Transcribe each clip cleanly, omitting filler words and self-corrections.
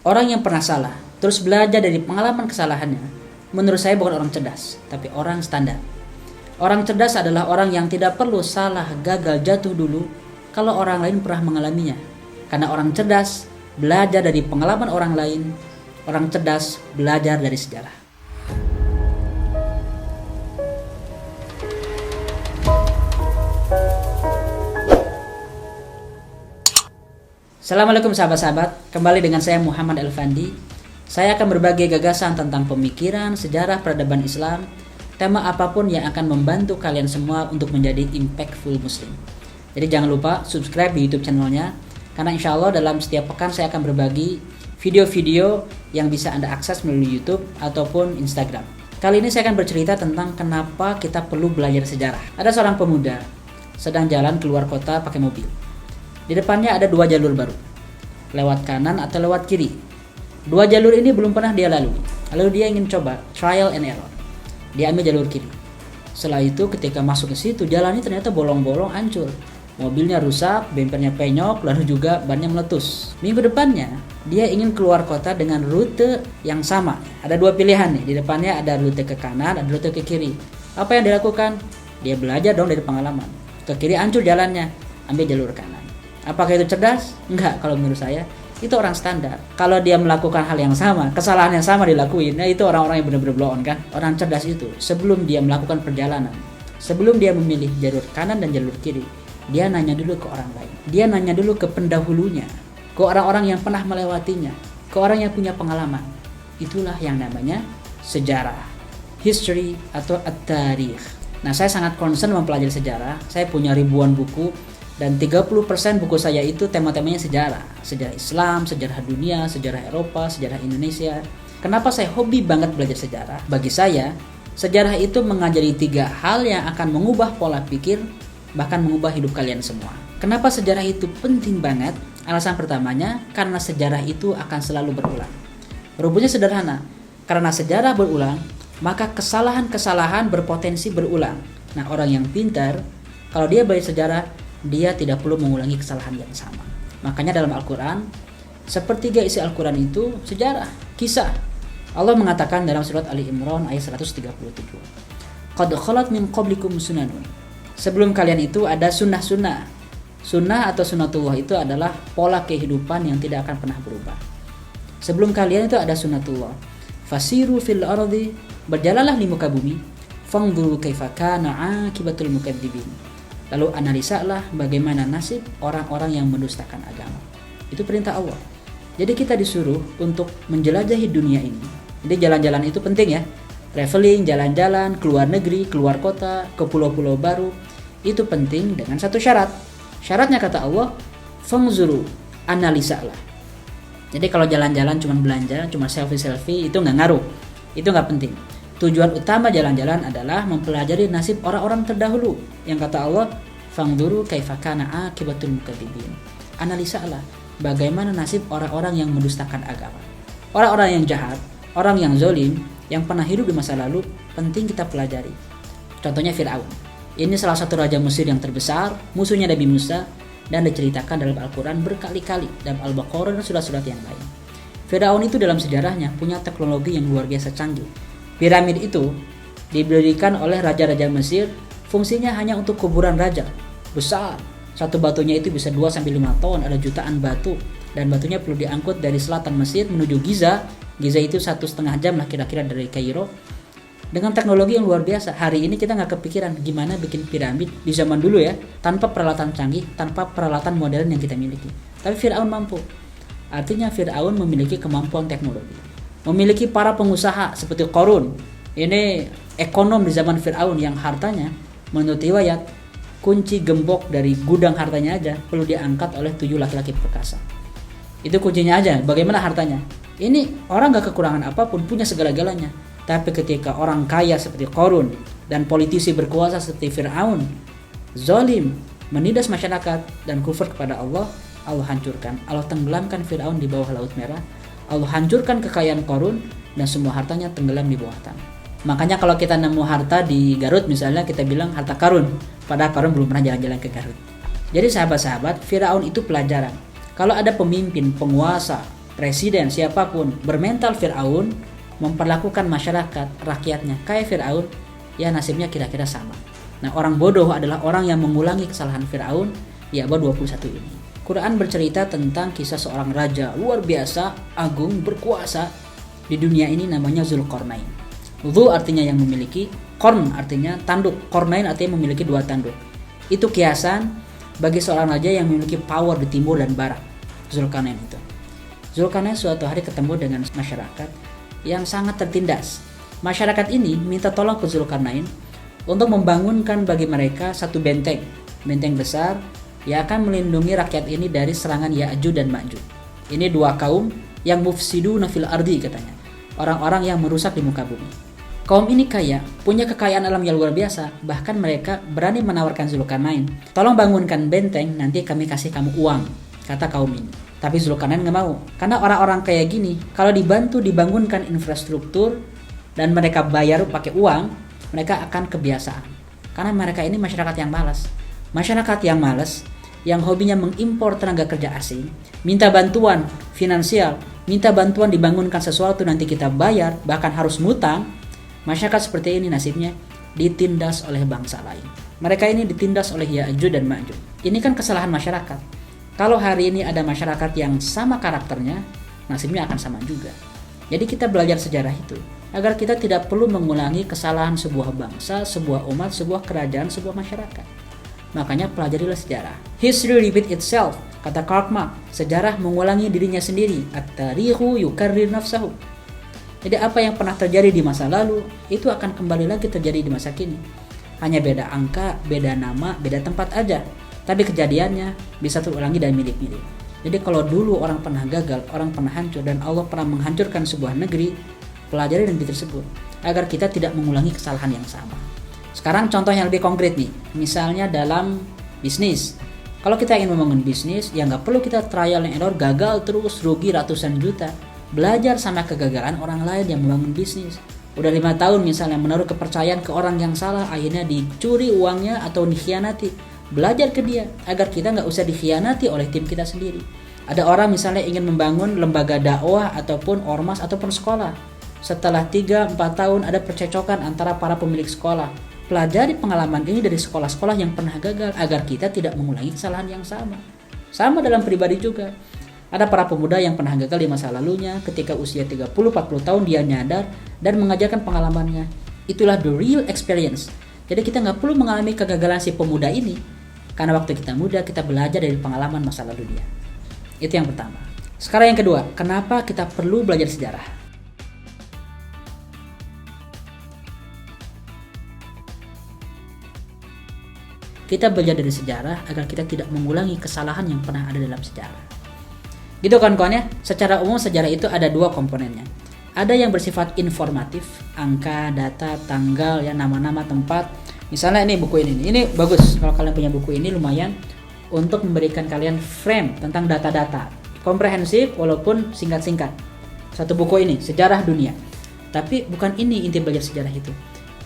Orang yang pernah salah, terus belajar dari pengalaman kesalahannya, menurut saya bukan orang cerdas, tapi orang standar. Orang cerdas adalah orang yang tidak perlu salah, gagal, jatuh dulu kalau orang lain pernah mengalaminya. Karena orang cerdas belajar dari pengalaman orang lain, orang cerdas belajar dari sejarah. Assalamualaikum sahabat-sahabat, kembali dengan saya Muhammad Elfandi. Saya akan berbagi gagasan tentang pemikiran, sejarah peradaban Islam, tema apapun yang akan membantu kalian semua untuk menjadi impactful muslim. Jadi jangan lupa subscribe di YouTube channelnya, karena insya Allah dalam setiap pekan saya akan berbagi video-video yang bisa Anda akses melalui YouTube ataupun Instagram. Kali ini saya akan bercerita tentang kenapa kita perlu belajar sejarah. Ada seorang pemuda sedang jalan keluar kota pakai mobil. Di depannya ada 2 jalur baru, lewat kanan atau lewat kiri. 2 jalur ini belum pernah dia lalui. Lalu dia ingin coba trial and error. Dia ambil jalur kiri. Setelah itu ketika masuk ke situ, jalannya ternyata bolong-bolong, hancur. Mobilnya rusak, bempernya penyok, lalu juga bannya meletus. Minggu depannya dia ingin keluar kota dengan rute yang sama. Ada 2 pilihan nih. Di depannya ada rute ke kanan, ada rute ke kiri. Apa yang dilakukan? Dia belajar dong dari pengalaman. Ke kiri hancur jalannya, ambil jalur kanan. Apakah itu cerdas? Enggak, kalau menurut saya itu orang standar. Kalau dia melakukan hal yang sama, kesalahan yang sama dilakuin, nah itu orang-orang yang benar-benar blow on kan. Orang cerdas itu sebelum dia melakukan perjalanan, sebelum dia memilih jalur kanan dan jalur kiri, dia nanya dulu ke orang lain. Dia nanya dulu ke pendahulunya, ke orang-orang yang pernah melewatinya, ke orang yang punya pengalaman. Itulah yang namanya sejarah, history atau at-tarikh. Nah, saya sangat concern mempelajari sejarah. Saya punya ribuan buku. Dan 30% buku saya itu tema-temanya sejarah. Sejarah Islam, sejarah dunia, sejarah Eropa, sejarah Indonesia. Kenapa saya hobi banget belajar sejarah? Bagi saya, sejarah itu mengajari 3 hal yang akan mengubah pola pikir, bahkan mengubah hidup kalian semua. Kenapa sejarah itu penting banget? Alasan pertamanya, karena sejarah itu akan selalu berulang. Rumusnya sederhana, karena sejarah berulang, maka kesalahan-kesalahan berpotensi berulang. Nah, orang yang pintar, kalau dia belajar sejarah, dia tidak perlu mengulangi kesalahan yang sama. Makanya dalam Al-Quran, sepertiga isi Al-Quran itu sejarah, kisah. Allah mengatakan dalam surat Ali Imran ayat 137, Qad khalat min qablikum sunanun. Sebelum kalian itu ada sunnah-sunnah. Sunnah atau sunnatullah itu adalah pola kehidupan yang tidak akan pernah berubah. Sebelum kalian itu ada sunnatullah. Fasiru fil ardi, berjalanlah di muka bumi. Fangduru kaifa kana akibatul mukadzibin. Lalu analisalah bagaimana nasib orang-orang yang mendustakan agama. Itu perintah Allah. Jadi kita disuruh untuk menjelajahi dunia ini. Jadi jalan-jalan itu penting ya. Traveling, jalan-jalan, keluar negeri, keluar kota, ke pulau-pulau baru. Itu penting dengan satu syarat. Syaratnya kata Allah, fangzuru, analisalah. Jadi kalau jalan-jalan cuma belanja, cuma selfie-selfie, itu nggak ngaruh. Itu nggak penting. Tujuan utama jalan-jalan adalah mempelajari nasib orang-orang terdahulu. Yang kata Allah, fangduru kaifa kana akibatul mukadzibin. Analisalah bagaimana nasib orang-orang yang mendustakan agama. Orang-orang yang jahat, orang yang zalim, yang pernah hidup di masa lalu, penting kita pelajari. Contohnya Fir'aun. Ini salah satu raja Mesir yang terbesar, musuhnya Nabi Musa, dan diceritakan dalam Al-Quran berkali-kali, dalam Al-Baqarah dan surat-surat yang lain. Fir'aun itu dalam sejarahnya punya teknologi yang luar biasa canggih. Piramid itu didirikan oleh raja-raja Mesir, fungsinya hanya untuk kuburan raja. Besar. Satu batunya itu bisa 2-5 ton, ada jutaan batu. Dan batunya perlu diangkut dari selatan Mesir menuju Giza. Giza itu 1,5 jam lah kira-kira dari Kairo. Dengan teknologi yang luar biasa. Hari ini kita nggak kepikiran gimana bikin piramid di zaman dulu ya, tanpa peralatan canggih, tanpa peralatan modern yang kita miliki. Tapi Fir'aun mampu. Artinya Fir'aun memiliki kemampuan teknologi. Memiliki para pengusaha seperti Qarun. Ini ekonom di zaman Fir'aun yang hartanya menurut riwayat kunci gembok dari gudang hartanya aja perlu diangkat oleh 7 laki-laki perkasa. Itu kuncinya aja. Bagaimana hartanya? Ini orang gak kekurangan apapun, punya segala-galanya. Tapi ketika orang kaya seperti Qarun dan politisi berkuasa seperti Fir'aun zalim, menindas masyarakat dan kufur kepada Allah, Allah hancurkan. Allah tenggelamkan Fir'aun di bawah Laut Merah. Allah hancurkan kekayaan Qarun dan semua hartanya tenggelam di bawah tanah. Makanya kalau kita nemu harta di Garut misalnya, kita bilang harta karun, padahal Qarun belum pernah jalan-jalan ke Garut. Jadi sahabat-sahabat, Firaun itu pelajaran. Kalau ada pemimpin, penguasa, presiden, siapapun bermental Fir'aun, memperlakukan masyarakat, rakyatnya kayak Fir'aun, ya nasibnya kira-kira sama. Nah, orang bodoh adalah orang yang mengulangi kesalahan Fir'aun di abad 21 ini. Quran bercerita tentang kisah seorang raja luar biasa, agung, berkuasa di dunia ini, namanya Zulkarnain. Dzu artinya yang memiliki, Qarn artinya tanduk, Qarnain artinya memiliki 2 tanduk. Itu kiasan bagi seorang raja yang memiliki power di timur dan barat. Zulkarnain itu. Zulkarnain suatu hari ketemu dengan masyarakat yang sangat tertindas. Masyarakat ini minta tolong ke Zulkarnain untuk membangunkan bagi mereka satu benteng besar yang akan melindungi rakyat ini dari serangan Ya'juj dan Ma'juj. Ini 2 kaum yang mufsiduna fil ardi katanya, orang-orang yang merusak di muka bumi. Kaum ini kaya, punya kekayaan alam yang luar biasa, bahkan mereka berani menawarkan Zulkarnain, tolong bangunkan benteng, nanti kami kasih kamu uang, kata kaum ini. Tapi Zulkarnain gak mau, karena orang-orang kayak gini, kalau dibantu dibangunkan infrastruktur dan mereka bayar pakai uang, mereka akan kebiasaan. Karena mereka ini masyarakat yang malas. Masyarakat yang malas, yang hobinya mengimpor tenaga kerja asing, minta bantuan finansial, minta bantuan dibangunkan sesuatu nanti kita bayar, bahkan harus ngutang. Masyarakat seperti ini nasibnya ditindas oleh bangsa lain. Mereka ini ditindas oleh Ya'juj dan Ma'juj. Ini kan kesalahan masyarakat. Kalau hari ini ada masyarakat yang sama karakternya, nasibnya akan sama juga. Jadi kita belajar sejarah itu agar kita tidak perlu mengulangi kesalahan sebuah bangsa, sebuah umat, sebuah kerajaan, sebuah masyarakat. Makanya pelajarilah sejarah. History repeat itself, kata Karl Marx. Sejarah mengulangi dirinya sendiri. At-tarikhu yukarrir nafsahu. Jadi apa yang pernah terjadi di masa lalu itu akan kembali lagi terjadi di masa kini. Hanya beda angka, beda nama, beda tempat aja. Tapi kejadiannya bisa terulangi dan mirip-mirip. Jadi kalau dulu orang pernah gagal, orang pernah hancur, dan Allah pernah menghancurkan sebuah negeri, pelajari negeri tersebut agar kita tidak mengulangi kesalahan yang sama. Sekarang contoh yang lebih konkret nih, misalnya dalam bisnis. Kalau kita ingin membangun bisnis, ya nggak perlu kita trial and error, gagal terus, rugi ratusan juta. Belajar sama kegagalan orang lain yang membangun bisnis. Udah 5 tahun misalnya menaruh kepercayaan ke orang yang salah, akhirnya dicuri uangnya atau dikhianati. Belajar ke dia agar kita nggak usah dikhianati oleh tim kita sendiri. Ada orang misalnya ingin membangun lembaga dakwah ataupun ormas ataupun sekolah. Setelah 3-4 tahun ada percecokan antara para pemilik sekolah. Pelajari pengalaman ini dari sekolah-sekolah yang pernah gagal agar kita tidak mengulangi kesalahan yang sama. Sama dalam pribadi juga. Ada para pemuda yang pernah gagal di masa lalunya, ketika usia 30-40 tahun dia nyadar dan mengajarkan pengalamannya. Itulah the real experience. Jadi kita nggak perlu mengalami kegagalan si pemuda ini, karena waktu kita muda kita belajar dari pengalaman masa lalu dia. Itu yang pertama. Sekarang yang kedua, kenapa kita perlu belajar sejarah? Kita belajar dari sejarah agar kita tidak mengulangi kesalahan yang pernah ada dalam sejarah. Gitu kawan-kawannya, secara umum sejarah itu ada 2 komponennya. Ada yang bersifat informatif, angka, data, tanggal, ya nama-nama, tempat. Misalnya ini buku ini bagus. Kalau kalian punya buku ini lumayan untuk memberikan kalian frame tentang data-data. Komprehensif walaupun singkat-singkat. Satu buku ini, Sejarah Dunia. Tapi bukan ini inti belajar sejarah itu.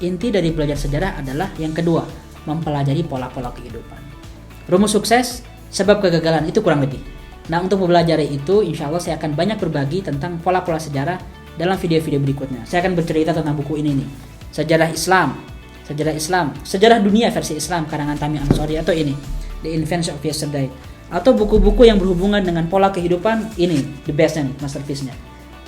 Inti dari belajar sejarah adalah yang kedua, mempelajari pola-pola kehidupan. Rumus sukses, sebab kegagalan, itu kurang lebih. Nah, untuk mempelajari itu, insya Allah saya akan banyak berbagi tentang pola-pola sejarah dalam video-video berikutnya. Saya akan bercerita tentang buku ini nih, Sejarah Islam, Sejarah Dunia versi Islam karangan Tamim Ansori, atau ini, The Invention of Yesterday, atau buku-buku yang berhubungan dengan pola kehidupan. Ini the bestnya nih, masterpiece-nya,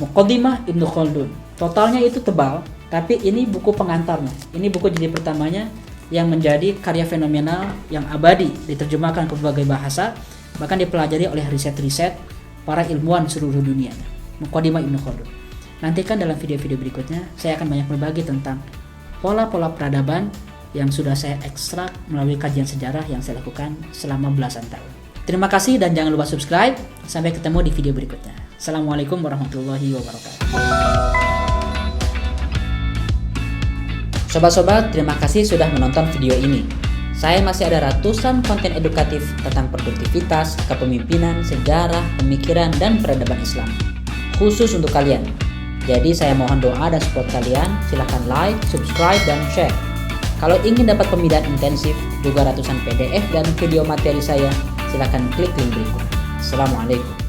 Muqaddimah Ibnu Khaldun. Totalnya itu tebal, tapi ini buku pengantarnya. Ini buku jilid pertamanya yang menjadi karya fenomenal yang abadi, diterjemahkan ke berbagai bahasa, bahkan dipelajari oleh riset-riset para ilmuwan seluruh dunia. Muqaddimah Ibnu Khaldun. Nantikan dalam video-video berikutnya saya akan banyak berbagi tentang pola-pola peradaban yang sudah saya ekstrak melalui kajian sejarah yang saya lakukan selama belasan tahun. Terima kasih dan jangan lupa subscribe. Sampai ketemu di video berikutnya. Assalamualaikum warahmatullahi wabarakatuh. Sobat-sobat, terima kasih sudah menonton video ini. Saya masih ada ratusan konten edukatif tentang produktivitas, kepemimpinan, sejarah, pemikiran, dan peradaban Islam. Khusus untuk kalian. Jadi saya mohon doa dan support kalian. Silahkan like, subscribe, dan share. Kalau ingin dapat pembinaan intensif, juga ratusan PDF dan video materi saya, silahkan klik link berikut. Assalamualaikum.